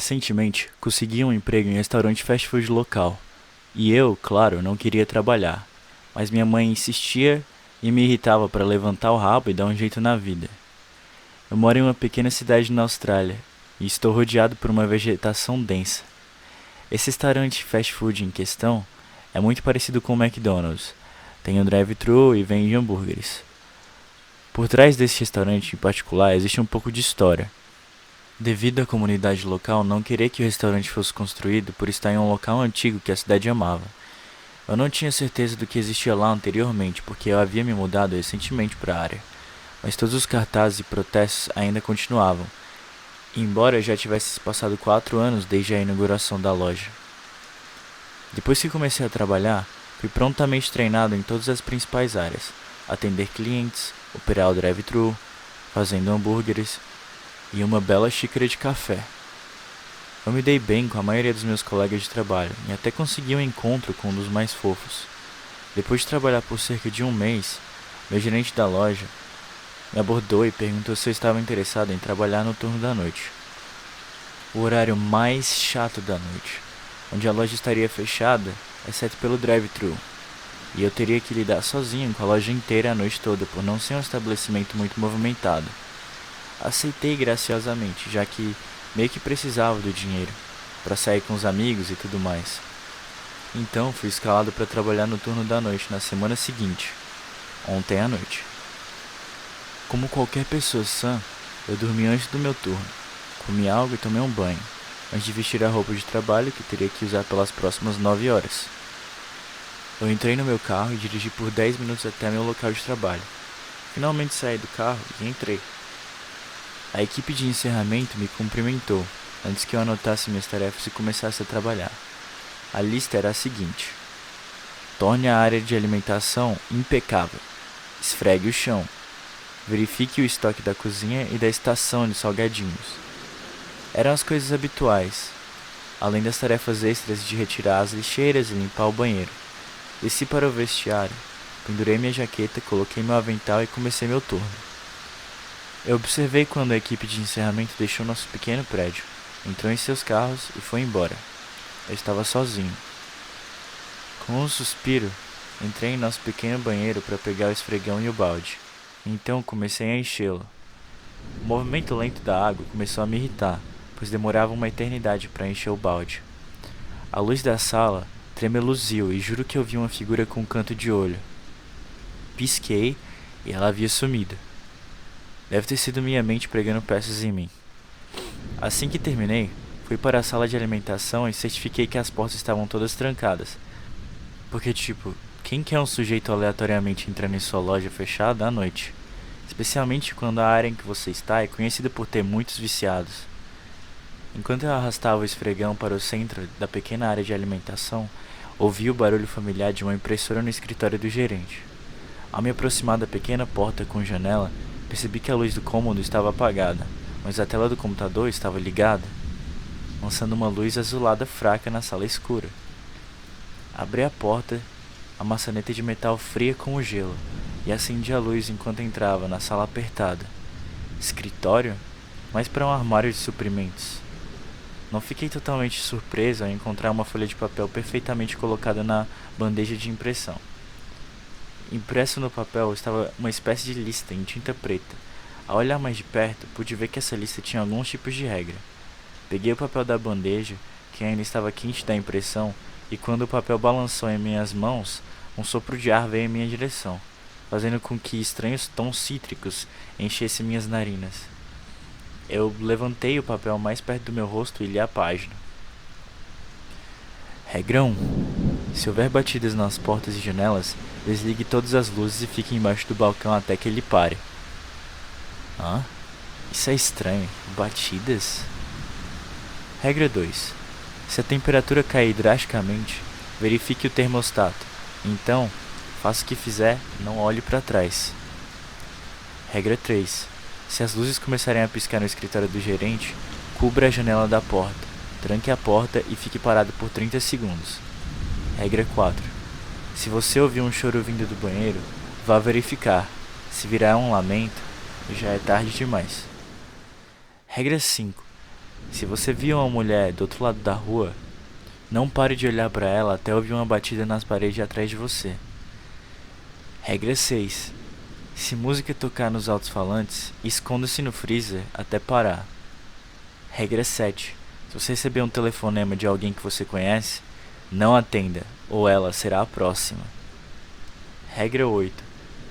Recentemente, consegui um emprego em restaurante fast food local. E eu, claro, não queria trabalhar, mas minha mãe insistia e me irritava para levantar o rabo e dar um jeito na vida. Eu moro em uma pequena cidade na Austrália e estou rodeado por uma vegetação densa. Esse restaurante fast food em questão é muito parecido com o McDonald's. Tem um drive-thru e vende hambúrgueres. Por trás desse restaurante em particular existe um pouco de história. Devido à comunidade local não querer que o restaurante fosse construído por estar em um local antigo que a cidade amava. Eu não tinha certeza do que existia lá anteriormente porque eu havia me mudado recentemente para a área, mas todos os cartazes e protestos ainda continuavam, embora já tivesse passado 4 anos desde a inauguração da loja. Depois que comecei a trabalhar, fui prontamente treinado em todas as principais áreas: atender clientes, operar o drive-thru, fazendo hambúrgueres e uma bela xícara de café. Eu me dei bem com a maioria dos meus colegas de trabalho e até consegui um encontro com um dos mais fofos. Depois de trabalhar por cerca de um mês, meu gerente da loja me abordou e perguntou se eu estava interessado em trabalhar no turno da noite, o horário mais chato da noite, onde a loja estaria fechada, exceto pelo drive-thru, e eu teria que lidar sozinho com a loja inteira a noite toda por não ser um estabelecimento muito movimentado. Aceitei graciosamente, já que meio que precisava do dinheiro para sair com os amigos e tudo mais. Então fui escalado para trabalhar no turno da noite na semana seguinte, ontem à noite. Como qualquer pessoa sã, eu dormi antes do meu turno, comi algo e tomei um banho, antes de vestir a roupa de trabalho que teria que usar pelas próximas 9 horas. Eu entrei no meu carro e dirigi por 10 minutos até meu local de trabalho. Finalmente saí do carro e entrei. A equipe de encerramento me cumprimentou antes que eu anotasse minhas tarefas e começasse a trabalhar. A lista era a seguinte: torne a área de alimentação impecável, esfregue o chão, verifique o estoque da cozinha e da estação de salgadinhos. Eram as coisas habituais, além das tarefas extras de retirar as lixeiras e limpar o banheiro. Desci para o vestiário, pendurei minha jaqueta, coloquei meu avental e comecei meu turno. Eu observei quando a equipe de encerramento deixou nosso pequeno prédio, entrou em seus carros e foi embora. Eu estava sozinho. Com um suspiro, entrei em nosso pequeno banheiro para pegar o esfregão e o balde. Então comecei a enchê-lo. O movimento lento da água começou a me irritar, pois demorava uma eternidade para encher o balde. A luz da sala tremeluziu e juro que eu vi uma figura com um canto de olho. Pisquei e ela havia sumido. Deve ter sido minha mente pregando peças em mim. Assim que terminei, fui para a sala de alimentação e certifiquei que as portas estavam todas trancadas. Porque, quem quer um sujeito aleatoriamente entrando em sua loja fechada à noite? Especialmente quando a área em que você está é conhecida por ter muitos viciados. Enquanto eu arrastava o esfregão para o centro da pequena área de alimentação, ouvi o barulho familiar de uma impressora no escritório do gerente. Ao me aproximar da pequena porta com janela, percebi que a luz do cômodo estava apagada, mas a tela do computador estava ligada, lançando uma luz azulada fraca na sala escura. Abri a porta, a maçaneta de metal fria como gelo, e acendi a luz enquanto entrava na sala apertada. Escritório? Mas para um armário de suprimentos. Não fiquei totalmente surpreso ao encontrar uma folha de papel perfeitamente colocada na bandeja de impressão. Impresso no papel estava uma espécie de lista em tinta preta. Ao olhar mais de perto, pude ver que essa lista tinha alguns tipos de regra. Peguei o papel da bandeja, que ainda estava quente da impressão, e quando o papel balançou em minhas mãos, um sopro de ar veio em minha direção, fazendo com que estranhos tons cítricos enchessem minhas narinas. Eu levantei o papel mais perto do meu rosto e li a página. Regra 1. Se houver batidas nas portas e janelas, desligue todas as luzes e fique embaixo do balcão até que ele pare. Hã? Isso é estranho. Batidas? Regra 2. Se a temperatura cair drasticamente, verifique o termostato. Então, faça o que fizer, não olhe para trás. Regra 3. Se as luzes começarem a piscar no escritório do gerente, cubra a janela da porta, tranque a porta e fique parado por 30 segundos. Regra 4. Se você ouvir um choro vindo do banheiro, vá verificar. Se virar um lamento, já é tarde demais. Regra 5. Se você viu uma mulher do outro lado da rua, não pare de olhar para ela até ouvir uma batida nas paredes atrás de você. Regra 6. Se música tocar nos alto-falantes, esconda-se no freezer até parar. Regra 7. Se você receber um telefonema de alguém que você conhece, não atenda, ou ela será a próxima. Regra 8.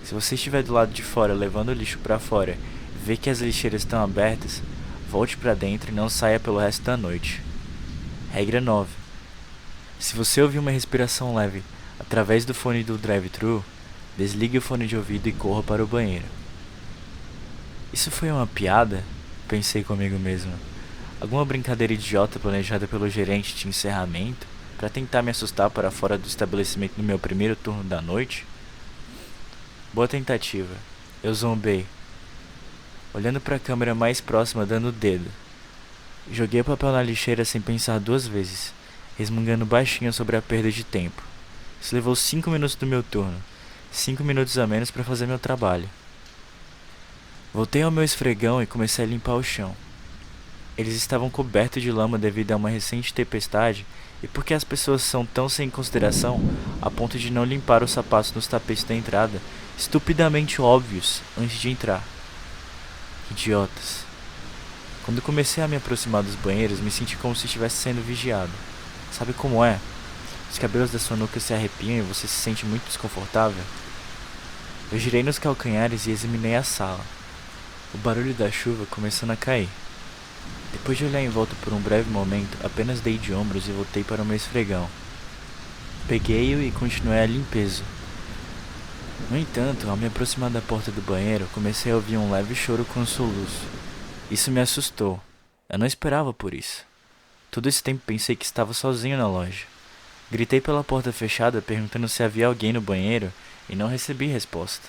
Se você estiver do lado de fora levando o lixo para fora e ver que as lixeiras estão abertas, volte para dentro e não saia pelo resto da noite. Regra 9. Se você ouvir uma respiração leve através do fone do drive-thru, desligue o fone de ouvido e corra para o banheiro. Isso foi uma piada? Pensei comigo mesmo. Alguma brincadeira idiota planejada pelo gerente de encerramento para tentar me assustar para fora do estabelecimento no meu primeiro turno da noite? Boa tentativa. Eu zombei, olhando para a câmera mais próxima dando o dedo. Joguei o papel na lixeira sem pensar 2 vezes, resmungando baixinho sobre a perda de tempo. Isso levou 5 minutos do meu turno, 5 minutos a menos para fazer meu trabalho. Voltei ao meu esfregão e comecei a limpar o chão. Eles estavam cobertos de lama devido a uma recente tempestade e porque as pessoas são tão sem consideração a ponto de não limpar os sapatos nos tapetes da entrada, estupidamente óbvios, antes de entrar. Idiotas. Quando comecei a me aproximar dos banheiros, me senti como se estivesse sendo vigiado. Sabe como é? Os cabelos da sua nuca se arrepiam e você se sente muito desconfortável? Eu girei nos calcanhares e examinei a sala. O barulho da chuva começando a cair. Depois de olhar em volta por um breve momento, apenas dei de ombros e voltei para o meu esfregão. Peguei-o e continuei a limpeza. No entanto, ao me aproximar da porta do banheiro, comecei a ouvir um leve choro com soluço. Isso me assustou. Eu não esperava por isso. Todo esse tempo pensei que estava sozinho na loja. Gritei pela porta fechada perguntando se havia alguém no banheiro e não recebi resposta.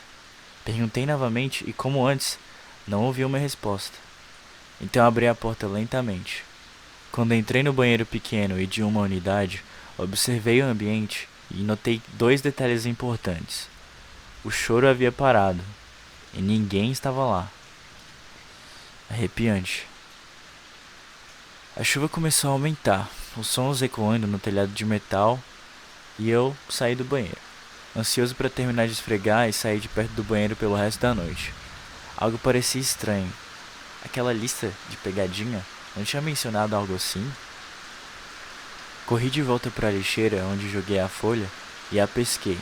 Perguntei novamente e, como antes, não ouvi uma resposta. Então abri a porta lentamente. Quando entrei no banheiro pequeno e de uma unidade, observei o ambiente e notei 2 detalhes importantes. O choro havia parado e ninguém estava lá. Arrepiante. A chuva começou a aumentar, os sons ecoando no telhado de metal, e eu saí do banheiro, ansioso para terminar de esfregar e sair de perto do banheiro pelo resto da noite. Algo parecia estranho. Aquela lista de pegadinha não tinha mencionado algo assim? Corri de volta para a lixeira onde joguei a folha e a pesquei,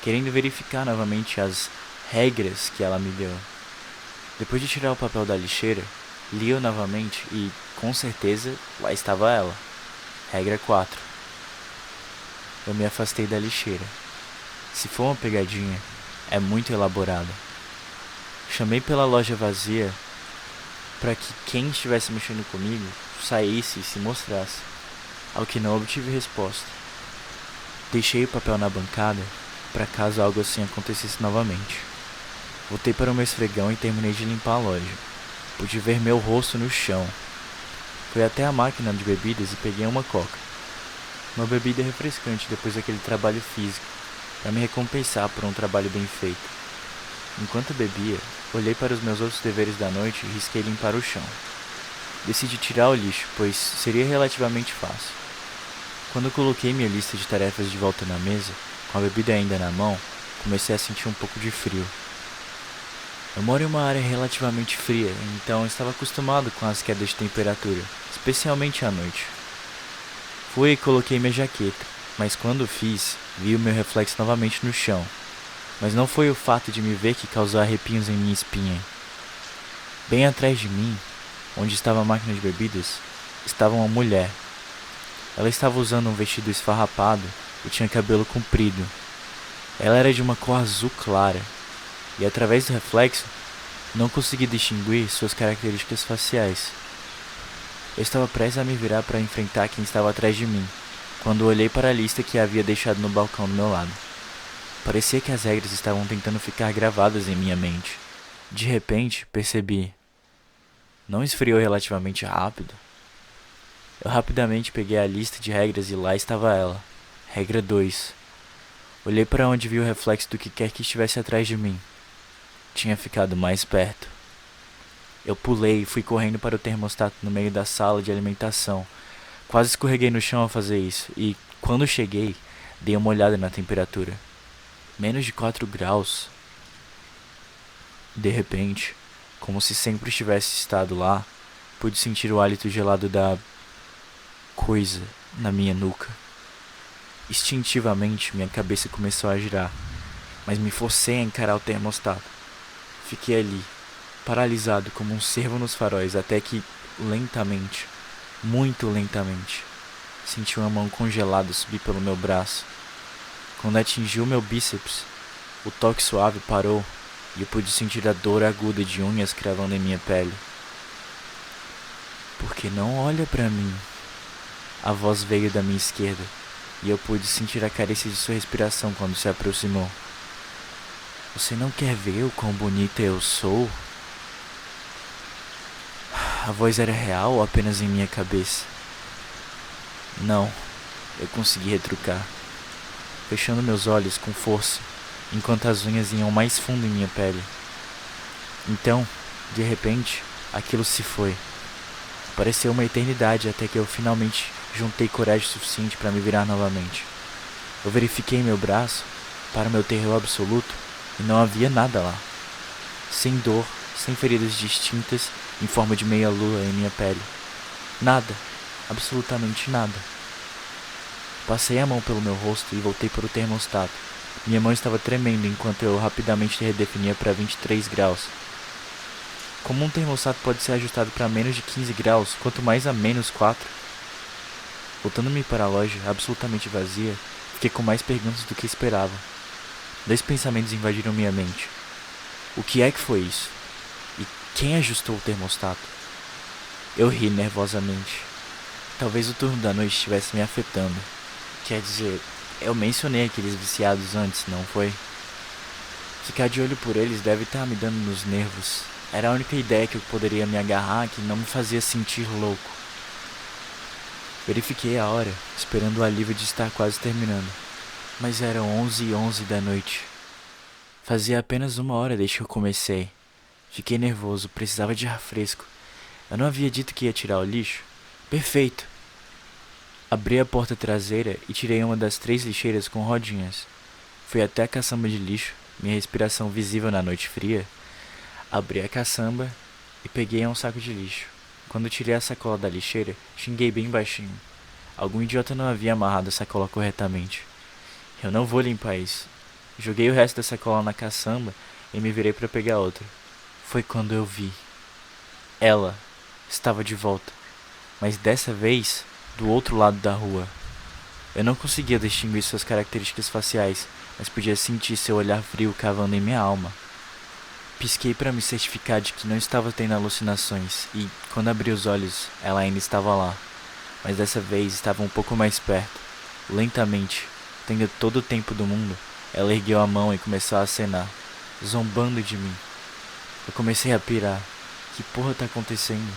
querendo verificar novamente as regras que ela me deu. Depois de tirar o papel da lixeira, li-o novamente e, com certeza, lá estava ela. Regra 4. Eu me afastei da lixeira. Se for uma pegadinha, é muito elaborada. Chamei pela loja vazia para que quem estivesse mexendo comigo saísse e se mostrasse, ao que não obtive resposta. Deixei o papel na bancada para caso algo assim acontecesse novamente. Voltei para o meu esfregão e terminei de limpar a loja. Pude ver meu rosto no chão. Fui até a máquina de bebidas e peguei uma coca. Uma bebida refrescante depois daquele trabalho físico, para me recompensar por um trabalho bem feito. Enquanto bebia, olhei para os meus outros deveres da noite e risquei limpar o chão. Decidi tirar o lixo, pois seria relativamente fácil. Quando coloquei minha lista de tarefas de volta na mesa, com a bebida ainda na mão, comecei a sentir um pouco de frio. Eu moro em uma área relativamente fria, então estava acostumado com as quedas de temperatura, especialmente à noite. Fui e coloquei minha jaqueta, mas quando fiz, vi o meu reflexo novamente no chão. Mas não foi o fato de me ver que causou arrepios em minha espinha. Bem atrás de mim, onde estava a máquina de bebidas, estava uma mulher. Ela estava usando um vestido esfarrapado e tinha cabelo comprido. Ela era de uma cor azul clara, e através do reflexo, não consegui distinguir suas características faciais. Eu estava prestes a me virar para enfrentar quem estava atrás de mim, quando olhei para a lista que havia deixado no balcão do meu lado. Parecia que as regras estavam tentando ficar gravadas em minha mente. De repente, percebi. Não esfriou relativamente rápido? Eu rapidamente peguei a lista de regras e lá estava ela. Regra 2. Olhei para onde vi o reflexo do que quer que estivesse atrás de mim. Tinha ficado mais perto. Eu pulei e fui correndo para o termostato no meio da sala de alimentação. Quase escorreguei no chão ao fazer isso e, quando cheguei, dei uma olhada na temperatura. Menos de 4 graus. De repente, como se sempre estivesse estado lá, pude sentir o hálito gelado da coisa na minha nuca. Instintivamente, minha cabeça começou a girar, mas me forcei a encarar o termostato. Fiquei ali, paralisado como um cervo nos faróis, até que, lentamente, muito lentamente, senti uma mão congelada subir pelo meu braço. Quando atingiu meu bíceps, o toque suave parou e eu pude sentir a dor aguda de unhas cravando em minha pele. "Por que não olha pra mim?" A voz veio da minha esquerda e eu pude sentir a carícia de sua respiração quando se aproximou. "Você não quer ver o quão bonita eu sou?" A voz era real ou apenas em minha cabeça? Não, eu consegui retrucar, fechando meus olhos com força, enquanto as unhas iam mais fundo em minha pele. Então, de repente, aquilo se foi. Pareceu uma eternidade até que eu finalmente juntei coragem suficiente para me virar novamente. Eu verifiquei meu braço, para meu terror absoluto, e não havia nada lá. Sem dor, sem feridas distintas em forma de meia-lua em minha pele. Nada, absolutamente nada. Passei a mão pelo meu rosto e voltei para o termostato. Minha mão estava tremendo enquanto eu rapidamente redefinia para 23 graus. Como um termostato pode ser ajustado para menos de 15 graus, quanto mais a menos 4? Voltando-me para a loja, absolutamente vazia, fiquei com mais perguntas do que esperava. 2 pensamentos invadiram minha mente. O que é que foi isso? E quem ajustou o termostato? Eu ri nervosamente. Talvez o turno da noite estivesse me afetando. Quer dizer, eu mencionei aqueles viciados antes, não foi? Ficar de olho por eles deve estar me dando nos nervos. Era a única ideia que eu poderia me agarrar que não me fazia sentir louco. Verifiquei a hora, esperando o alívio de estar quase terminando. Mas eram 11h11 da noite. Fazia apenas 1 hora desde que eu comecei. Fiquei nervoso, precisava de ar fresco. Eu não havia dito que ia tirar o lixo? Perfeito! Abri a porta traseira e tirei uma das 3 lixeiras com rodinhas. Fui até a caçamba de lixo, minha respiração visível na noite fria. Abri a caçamba e peguei um saco de lixo. Quando tirei a sacola da lixeira, xinguei bem baixinho. Algum idiota não havia amarrado a sacola corretamente. Eu não vou limpar isso. Joguei o resto da sacola na caçamba e me virei para pegar outra. Foi quando eu vi. Ela estava de volta, mas dessa vez do outro lado da rua. Eu não conseguia distinguir suas características faciais, mas podia sentir seu olhar frio cavando em minha alma. Pisquei para me certificar de que não estava tendo alucinações e, quando abri os olhos, ela ainda estava lá, mas dessa vez estava um pouco mais perto. Lentamente, tendo todo o tempo do mundo, ela ergueu a mão e começou a acenar, zombando de mim. Eu comecei a pirar. Que porra tá acontecendo?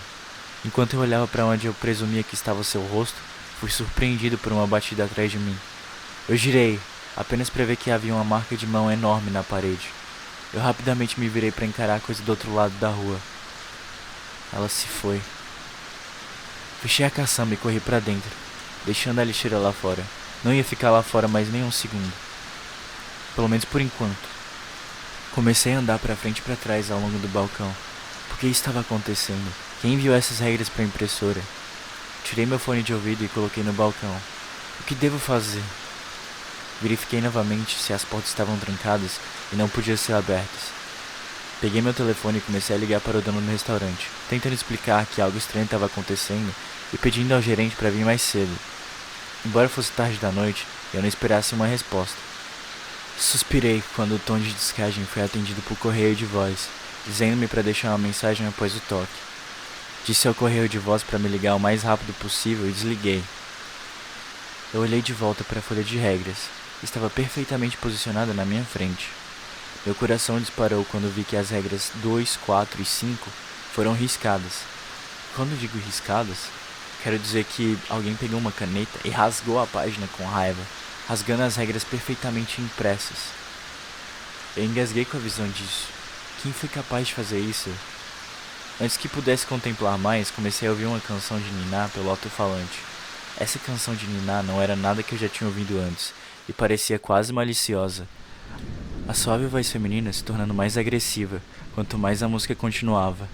Enquanto eu olhava para onde eu presumia que estava seu rosto, fui surpreendido por uma batida atrás de mim. Eu girei, apenas para ver que havia uma marca de mão enorme na parede. Eu rapidamente me virei para encarar a coisa do outro lado da rua. Ela se foi. Fechei a caçamba e corri para dentro, deixando a lixeira lá fora. Não ia ficar lá fora mais nem um segundo. Pelo menos por enquanto. Comecei a andar para frente e para trás ao longo do balcão. Por que estava acontecendo? Quem enviou essas regras para a impressora? Tirei meu fone de ouvido e coloquei no balcão. O que devo fazer? Verifiquei novamente se as portas estavam trancadas e não podiam ser abertas. Peguei meu telefone e comecei a ligar para o dono do restaurante, tentando explicar que algo estranho estava acontecendo e pedindo ao gerente para vir mais cedo. Embora fosse tarde da noite, eu não esperasse uma resposta. Suspirei quando o tom de descagem foi atendido por correio de voz, dizendo-me para deixar uma mensagem após o toque. Disse ao correio de voz para me ligar o mais rápido possível e desliguei. Eu olhei de volta para a folha de regras. Estava perfeitamente posicionada na minha frente. Meu coração disparou quando vi que as regras 2, 4 e 5 foram riscadas. Quando digo riscadas, quero dizer que alguém pegou uma caneta e rasgou a página com raiva, rasgando as regras perfeitamente impressas. Eu engasguei com a visão disso. Quem foi capaz de fazer isso? Antes que pudesse contemplar mais, comecei a ouvir uma canção de niná pelo alto-falante. Essa canção de niná não era nada que eu já tinha ouvido antes, e parecia quase maliciosa. A suave voz feminina se tornando mais agressiva, quanto mais a música continuava.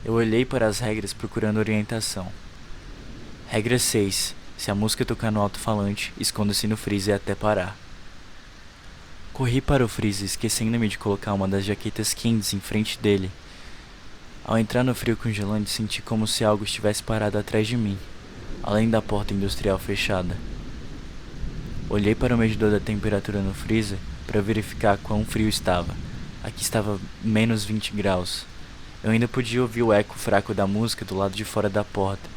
Eu olhei para as regras procurando orientação. Regra 6. Se a música tocar no alto-falante, esconda-se no freezer até parar. Corri para o freezer, esquecendo-me de colocar uma das jaquetas quentes em frente dele. Ao entrar no frio congelante, senti como se algo estivesse parado atrás de mim, além da porta industrial fechada. Olhei para o medidor da temperatura no freezer para verificar quão frio estava. Aqui estava menos 20 graus. Eu ainda podia ouvir o eco fraco da música do lado de fora da porta.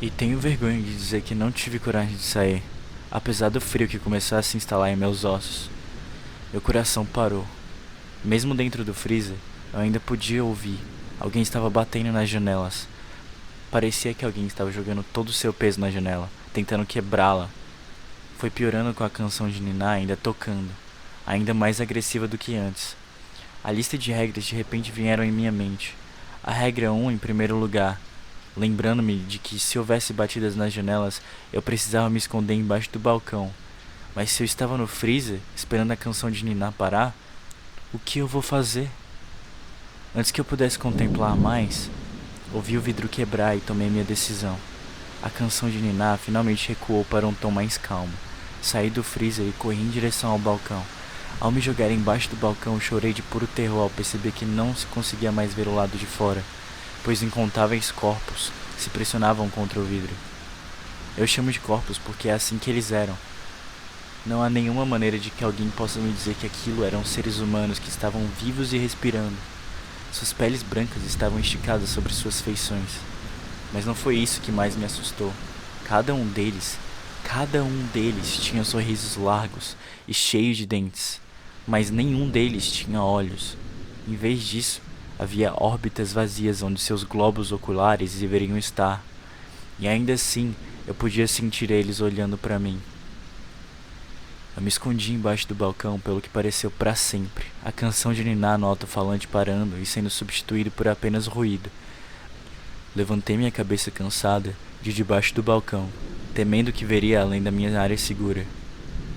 E tenho vergonha de dizer que não tive coragem de sair, apesar do frio que começou a se instalar em meus ossos. Meu coração parou. Mesmo dentro do freezer, eu ainda podia ouvir. Alguém estava batendo nas janelas. Parecia que alguém estava jogando todo o seu peso na janela, tentando quebrá-la. Foi piorando com a canção de niná ainda tocando, ainda mais agressiva do que antes. A lista de regras de repente vieram em minha mente. A regra 1 em primeiro lugar, lembrando-me de que se houvesse batidas nas janelas, eu precisava me esconder embaixo do balcão. Mas se eu estava no freezer, esperando a canção de niná parar, o que eu vou fazer? Antes que eu pudesse contemplar mais, ouvi o vidro quebrar e tomei minha decisão. A canção de niná finalmente recuou para um tom mais calmo. Saí do freezer e corri em direção ao balcão. Ao me jogar embaixo do balcão, chorei de puro terror ao perceber que não se conseguia mais ver o lado de fora, pois incontáveis corpos se pressionavam contra o vidro. Eu chamo de corpos porque é assim que eles eram. Não há nenhuma maneira de que alguém possa me dizer que aquilo eram seres humanos que estavam vivos e respirando. Suas peles brancas estavam esticadas sobre suas feições. Mas não foi isso que mais me assustou. Cada um deles tinha sorrisos largos e cheios de dentes, mas nenhum deles tinha olhos. Em vez disso, havia órbitas vazias onde seus globos oculares deveriam estar. E ainda assim, eu podia sentir eles olhando para mim. Eu me escondi embaixo do balcão pelo que pareceu para sempre, a canção de niná no alto-falante parando e sendo substituído por apenas ruído. Levantei minha cabeça cansada de debaixo do balcão, temendo que veria além da minha área segura.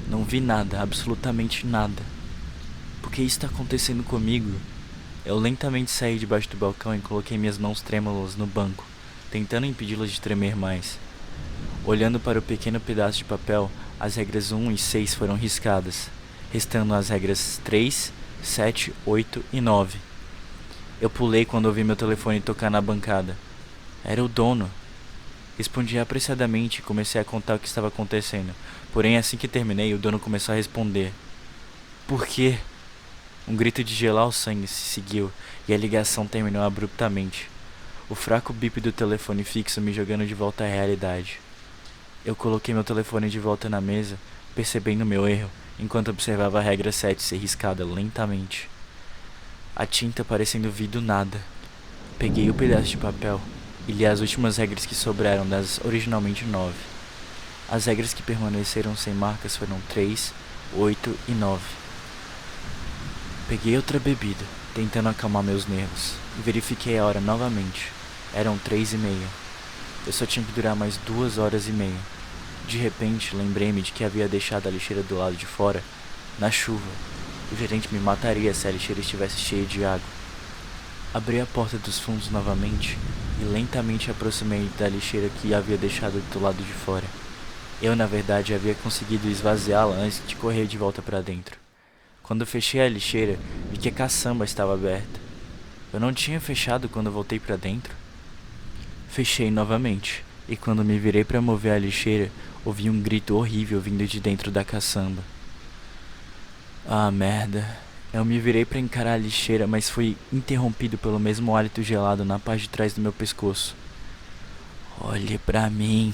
Não vi nada, absolutamente nada. Por que isso está acontecendo comigo? Eu lentamente saí debaixo do balcão e coloquei minhas mãos trêmulas no banco, tentando impedi-las de tremer mais. Olhando para o pequeno pedaço de papel, as regras 1 e 6 foram riscadas, restando as regras 3, 7, 8 e 9. Eu pulei quando ouvi meu telefone tocar na bancada. Era o dono. Respondi apressadamente e comecei a contar o que estava acontecendo. Porém, assim que terminei, o dono começou a responder. Por quê? Um grito de gelar o sangue se seguiu e a ligação terminou abruptamente. O fraco bip do telefone fixo me jogando de volta à realidade. Eu coloquei meu telefone de volta na mesa, percebendo meu erro, enquanto observava a regra 7 ser riscada lentamente. A tinta parecendo vir do nada. Peguei o pedaço de papel e li as últimas regras que sobraram das originalmente 9. As regras que permaneceram sem marcas foram 3, 8 e 9. Peguei outra bebida, tentando acalmar meus nervos, e verifiquei a hora novamente. Eram 3:30. Eu só tinha que durar mais 2 horas e meia. De repente, lembrei-me de que havia deixado a lixeira do lado de fora, na chuva. O gerente me mataria se a lixeira estivesse cheia de água. Abri a porta dos fundos novamente e lentamente aproximei da lixeira que havia deixado do lado de fora. Eu, na verdade, havia conseguido esvaziá-la antes de correr de volta para dentro. Quando fechei a lixeira, vi que a caçamba estava aberta. Eu não tinha fechado quando voltei para dentro. Fechei novamente, e quando me virei para mover a lixeira, ouvi um grito horrível vindo de dentro da caçamba. Ah, merda. Eu me virei para encarar a lixeira, mas fui interrompido pelo mesmo hálito gelado na parte de trás do meu pescoço. Olhe para mim.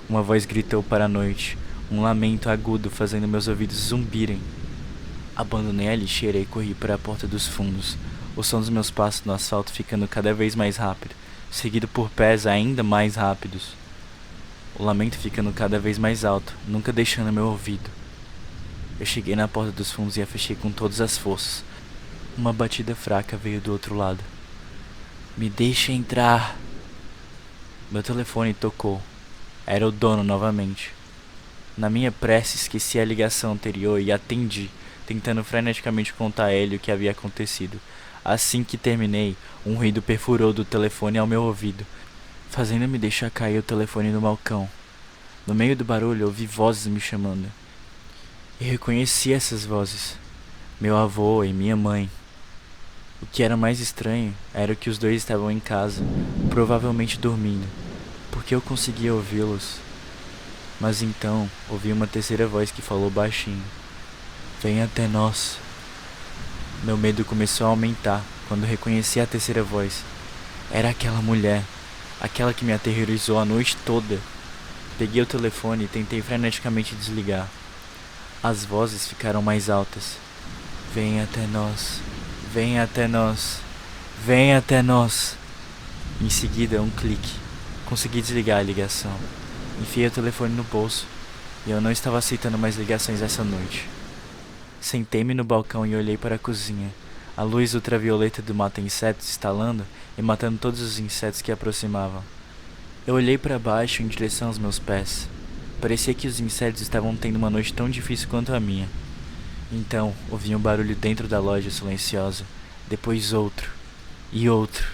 Uma voz gritou para a noite, um lamento agudo fazendo meus ouvidos zumbirem. Abandonei a lixeira e corri para a porta dos fundos, o som dos meus passos no asfalto ficando cada vez mais rápido, seguido por pés ainda mais rápidos. O lamento ficando cada vez mais alto, nunca deixando meu ouvido. Eu cheguei na porta dos fundos e a fechei com todas as forças. Uma batida fraca veio do outro lado. Me deixa entrar. Meu telefone tocou. Era o dono novamente. Na minha pressa esqueci a ligação anterior e atendi, tentando freneticamente contar a ele o que havia acontecido. Assim que terminei, um ruído perfurou do telefone ao meu ouvido, fazendo-me deixar cair o telefone no balcão. No meio do barulho ouvi vozes me chamando. E reconheci essas vozes. Meu avô e minha mãe. O que era mais estranho era que os dois estavam em casa, provavelmente dormindo, porque eu conseguia ouvi-los. Mas então ouvi uma terceira voz que falou baixinho: "Vem até nós." Meu medo começou a aumentar quando reconheci a terceira voz. Era aquela mulher, aquela que me aterrorizou a noite toda. Peguei o telefone e tentei freneticamente desligar. As vozes ficaram mais altas. "Vem até nós, vem até nós, vem até nós." Em seguida, um clique. Consegui desligar a ligação. Enfiei o telefone no bolso e eu não estava aceitando mais ligações essa noite. Sentei-me no balcão e olhei para a cozinha. A luz ultravioleta do mata-insetos estalando e matando todos os insetos que aproximavam. Eu olhei para baixo em direção aos meus pés. Parecia que os insetos estavam tendo uma noite tão difícil quanto a minha. Então, ouvi um barulho dentro da loja silenciosa, depois outro, e outro.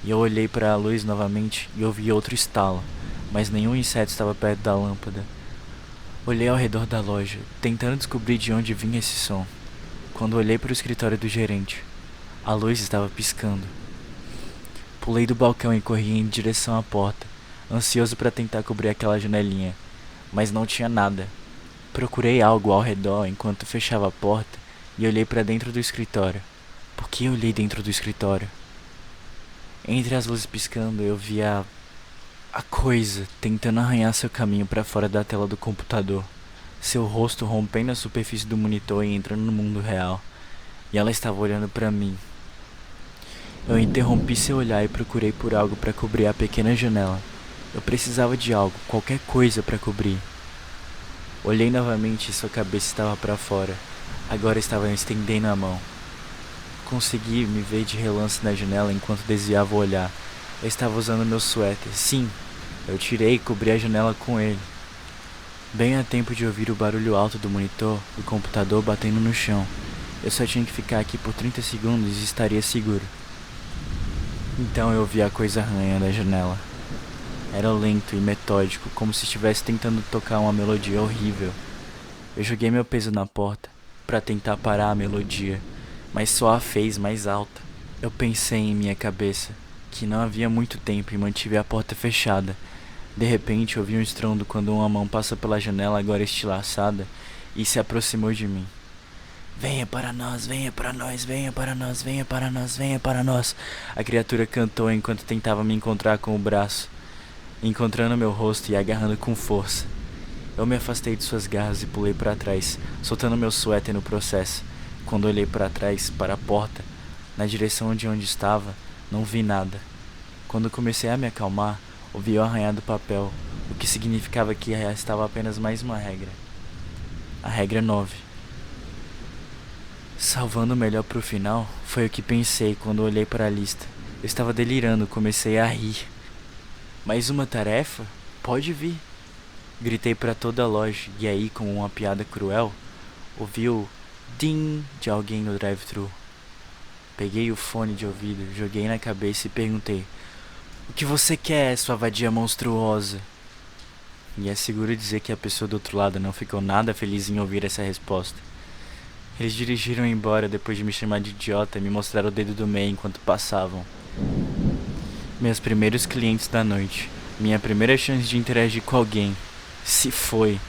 E eu olhei para a luz novamente e ouvi outro estalo, mas nenhum inseto estava perto da lâmpada. Olhei ao redor da loja, tentando descobrir de onde vinha esse som. Quando olhei para o escritório do gerente, a luz estava piscando. Pulei do balcão e corri em direção à porta, ansioso para tentar cobrir aquela janelinha, mas não tinha nada. Procurei algo ao redor enquanto fechava a porta e olhei para dentro do escritório. Por que eu olhei dentro do escritório? Entre as luzes piscando, eu vi a coisa tentando arranhar seu caminho para fora da tela do computador, seu rosto rompendo a superfície do monitor e entrando no mundo real, e ela estava olhando para mim. Eu interrompi seu olhar e procurei por algo para cobrir a pequena janela. Eu precisava de algo, qualquer coisa para cobrir. Olhei novamente e sua cabeça estava para fora. Agora estava estendendo a mão. Consegui me ver de relance na janela enquanto desviava o olhar. Eu estava usando meu suéter. Sim, eu tirei e cobri a janela com ele. Bem a tempo de ouvir o barulho alto do monitor do computador batendo no chão. Eu só tinha que ficar aqui por 30 segundos e estaria seguro. Então eu vi a coisa arranhando a janela. Era lento e metódico, como se estivesse tentando tocar uma melodia horrível. Eu joguei meu peso na porta para tentar parar a melodia, mas só a fez mais alta. Eu pensei em minha cabeça que não havia muito tempo e mantive a porta fechada. De repente ouvi um estrondo quando uma mão passou pela janela agora estilhaçada e se aproximou de mim. "Venha para nós, venha para nós, venha para nós, venha para nós, venha para nós." A criatura cantou enquanto tentava me encontrar com o braço, encontrando meu rosto e agarrando com força. Eu me afastei de suas garras e pulei para trás, soltando meu suéter no processo. Quando olhei para trás, para a porta, na direção de onde estava, não vi nada. Quando comecei a me acalmar, ouvi o arranhar do papel, o que significava que restava apenas mais uma regra. A regra 9. Salvando o melhor pro final, foi o que pensei quando olhei para a lista. Eu estava delirando, comecei a rir. "Mais uma tarefa? Pode vir." Gritei para toda a loja e aí, com uma piada cruel, ouvi o "ding" de alguém no drive-thru. Peguei o fone de ouvido, joguei na cabeça e perguntei: "O que você quer, sua vadia monstruosa?" E é seguro dizer que a pessoa do outro lado não ficou nada feliz em ouvir essa resposta. Eles dirigiram embora depois de me chamar de idiota e me mostrar o dedo do meio enquanto passavam. Meus primeiros clientes da noite. Minha primeira chance de interagir com alguém. Se foi.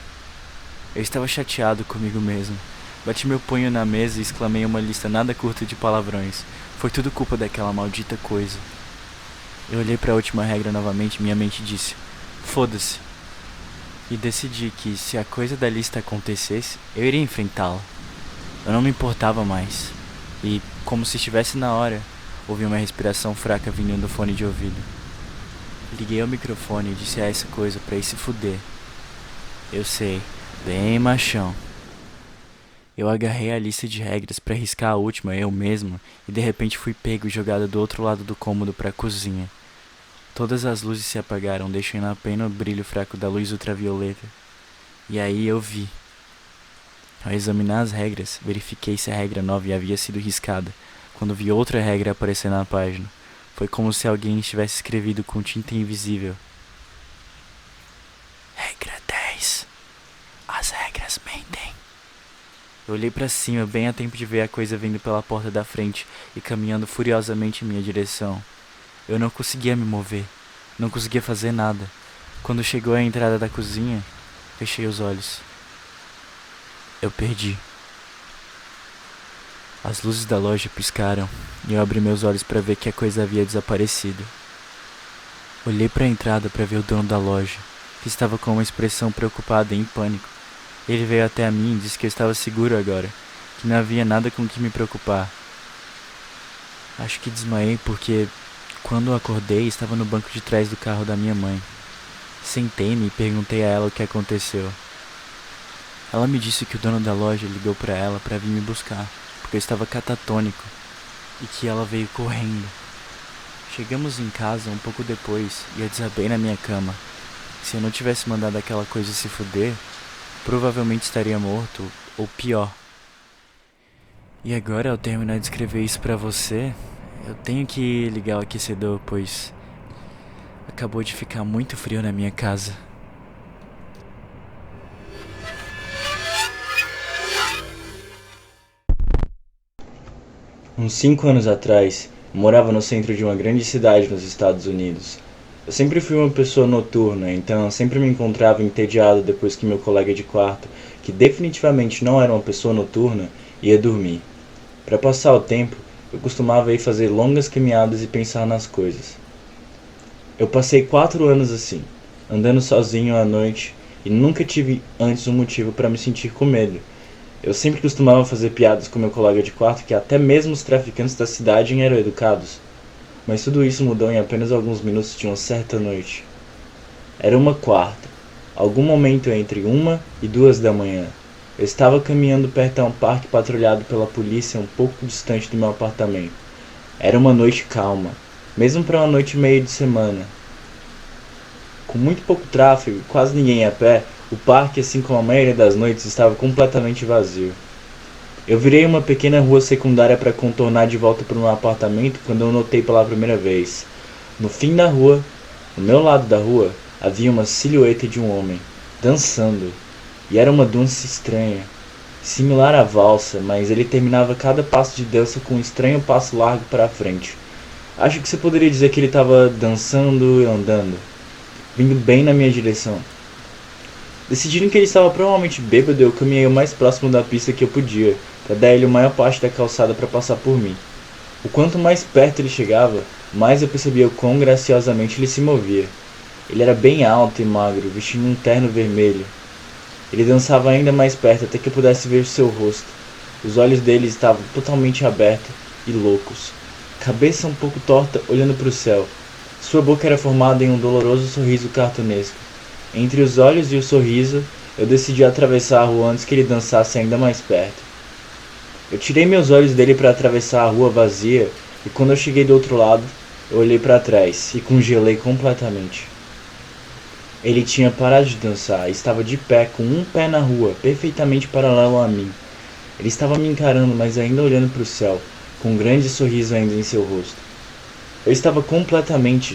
Eu estava chateado comigo mesmo. Bati meu punho na mesa e exclamei uma lista nada curta de palavrões. Foi tudo culpa daquela maldita coisa. Eu olhei para a última regra novamente e minha mente disse: "Foda-se." E decidi que, se a coisa da lista acontecesse, eu iria enfrentá-la. Eu não me importava mais. E, como se estivesse na hora, ouvi uma respiração fraca vindo do fone de ouvido. Liguei ao microfone e disse a essa coisa pra ir se fuder. Eu sei, bem machão. Eu agarrei a lista de regras para riscar a última eu mesmo e de repente fui pego e jogado do outro lado do cômodo para a cozinha. Todas as luzes se apagaram, deixando apenas o brilho fraco da luz ultravioleta. E aí eu vi. Ao examinar as regras, verifiquei se a regra 9 havia sido riscada, quando vi outra regra aparecer na página. Foi como se alguém tivesse escrevido com tinta invisível. Regra 10. As regras mentem. Eu olhei para cima, bem a tempo de ver a coisa vindo pela porta da frente e caminhando furiosamente em minha direção. Eu não conseguia me mover, não conseguia fazer nada. Quando chegou à entrada da cozinha, fechei os olhos. Eu perdi. As luzes da loja piscaram e eu abri meus olhos para ver que a coisa havia desaparecido. Olhei para a entrada para ver o dono da loja, que estava com uma expressão preocupada e em pânico. Ele veio até a mim e disse que eu estava seguro agora, que não havia nada com que me preocupar. Acho que desmaiei porque, quando eu acordei, estava no banco de trás do carro da minha mãe. Sentei-me e perguntei a ela o que aconteceu. Ela me disse que o dono da loja ligou para ela para vir me buscar, porque eu estava catatônico, e que ela veio correndo. Chegamos em casa um pouco depois e eu desabei na minha cama. Se eu não tivesse mandado aquela coisa se fuder, provavelmente estaria morto, ou pior. E agora, ao terminar de escrever isso pra você, eu tenho que ligar o aquecedor, pois acabou de ficar muito frio na minha casa. Uns 5 anos atrás, eu morava no centro de uma grande cidade nos Estados Unidos. Eu sempre fui uma pessoa noturna, então eu sempre me encontrava entediado depois que meu colega de quarto, que definitivamente não era uma pessoa noturna, ia dormir. Para passar o tempo, eu costumava ir fazer longas caminhadas e pensar nas coisas. Eu passei 4 anos assim, andando sozinho à noite, e nunca tive antes um motivo para me sentir com medo. Eu sempre costumava fazer piadas com meu colega de quarto que até mesmo os traficantes da cidade eram educados. Mas tudo isso mudou em apenas alguns minutos de uma certa noite. Era uma quarta, algum momento entre 1 e 2 da manhã. Eu estava caminhando perto a um parque patrulhado pela polícia um pouco distante do meu apartamento. Era uma noite calma, mesmo para uma noite meio de semana. Com muito pouco tráfego e quase ninguém a pé, o parque, assim como a maioria das noites, estava completamente vazio. Eu virei uma pequena rua secundária para contornar de volta para o meu apartamento quando eu notei pela primeira vez. No fim da rua, no meu lado da rua, havia uma silhueta de um homem, dançando. E era uma dança estranha, similar à valsa, mas ele terminava cada passo de dança com um estranho passo largo para a frente. Acho que você poderia dizer que ele estava dançando e andando, vindo bem na minha direção. Decidindo que ele estava provavelmente bêbado, eu caminhei o mais próximo da pista que eu podia, para dar ele a maior parte da calçada para passar por mim. O quanto mais perto ele chegava, mais eu percebia o quão graciosamente ele se movia. Ele era bem alto e magro, vestindo um terno vermelho. Ele dançava ainda mais perto até que eu pudesse ver seu rosto. Os olhos dele estavam totalmente abertos e loucos, cabeça um pouco torta olhando para o céu. Sua boca era formada em um doloroso sorriso cartunesco. Entre os olhos e o sorriso, eu decidi atravessar a rua antes que ele dançasse ainda mais perto. Eu tirei meus olhos dele para atravessar a rua vazia e quando eu cheguei do outro lado, eu olhei para trás e congelei completamente. Ele tinha parado de dançar e estava de pé com um pé na rua, perfeitamente paralelo a mim. Ele estava me encarando, mas ainda olhando para o céu, com um grande sorriso ainda em seu rosto. Eu estava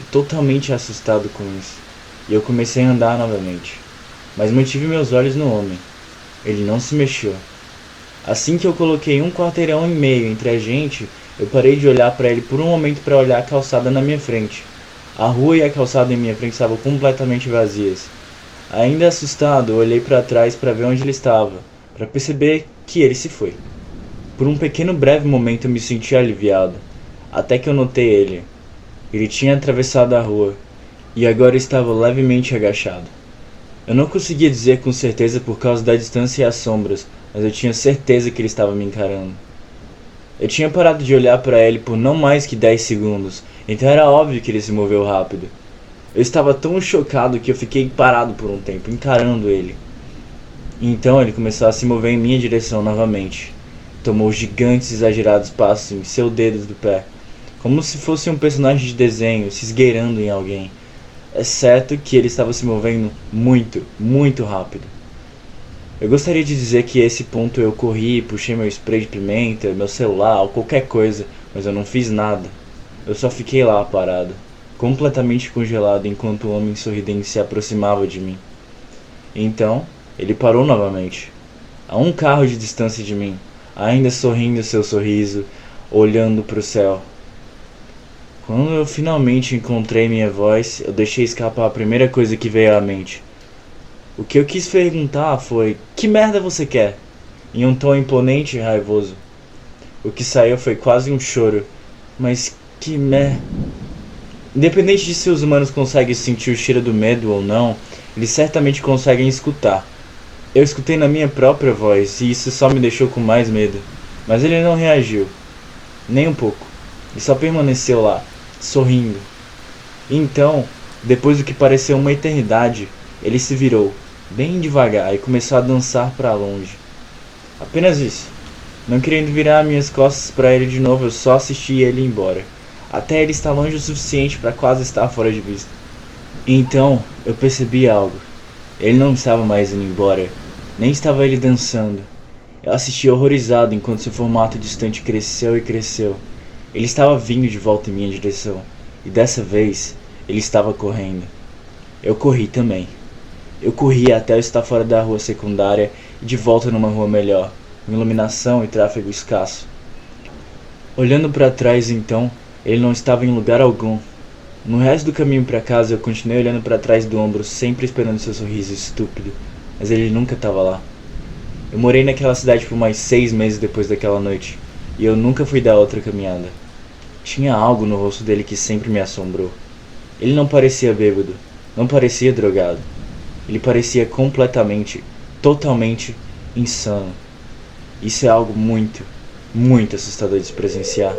totalmente assustado com isso. E eu comecei a andar novamente, mas mantive meus olhos no homem. Ele não se mexeu. Assim que eu coloquei 1,5 quarteirão entre a gente, eu parei de olhar para ele por um momento para olhar a calçada na minha frente. A rua e a calçada em minha frente estavam completamente vazias. Ainda assustado, eu olhei para trás para ver onde ele estava, para perceber que ele se foi. Por um pequeno breve momento eu me senti aliviado, até que eu notei ele. Ele tinha atravessado a rua. E agora estava levemente agachado. Eu não conseguia dizer com certeza por causa da distância e as sombras, mas eu tinha certeza que ele estava me encarando. Eu tinha parado de olhar para ele por não mais que 10 segundos, então era óbvio que ele se moveu rápido. Eu estava tão chocado que eu fiquei parado por um tempo, encarando ele. E então ele começou a se mover em minha direção novamente. Tomou gigantes e exagerados passos em seus dedos do pé, como se fosse um personagem de desenho se esgueirando em alguém, exceto que ele estava se movendo muito, muito rápido. Eu gostaria de dizer que a esse ponto eu corri, puxei meu spray de pimenta, meu celular ou qualquer coisa, mas eu não fiz nada. Eu só fiquei lá parado, completamente congelado enquanto o homem sorridente se aproximava de mim. Então, ele parou novamente, a um carro de distância de mim, ainda sorrindo seu sorriso, olhando para o céu. Quando eu finalmente encontrei minha voz, eu deixei escapar a primeira coisa que veio à mente. O que eu quis perguntar foi: que merda você quer? Em um tom imponente e raivoso. O que saiu foi quase um choro. Mas que mer... Independente de se os humanos conseguem sentir o cheiro do medo ou não, eles certamente conseguem escutar. Eu escutei na minha própria voz e isso só me deixou com mais medo. Mas ele não reagiu. Nem um pouco. Ele só permaneceu lá, sorrindo. E então, depois do que pareceu uma eternidade, ele se virou, bem devagar, e começou a dançar para longe. Apenas isso. Não querendo virar minhas costas para ele de novo, eu só assisti ele ir embora, até ele estar longe o suficiente para quase estar fora de vista. E então, eu percebi algo. Ele não estava mais indo embora, nem estava ele dançando. Eu assisti horrorizado enquanto seu formato distante cresceu e cresceu. Ele estava vindo de volta em minha direção, e dessa vez, ele estava correndo. Eu corri também. Eu corri até eu estar fora da rua secundária e de volta numa rua melhor, com iluminação e tráfego escasso. Olhando para trás então, ele não estava em lugar algum. No resto do caminho para casa eu continuei olhando para trás do ombro, sempre esperando seu sorriso estúpido, mas ele nunca estava lá. Eu morei naquela cidade por mais 6 meses depois daquela noite, e eu nunca fui dar outra caminhada. Tinha algo no rosto dele que sempre me assombrou. Ele não parecia bêbado, não parecia drogado. Ele parecia completamente, totalmente insano. Isso é algo muito, muito assustador de se presenciar.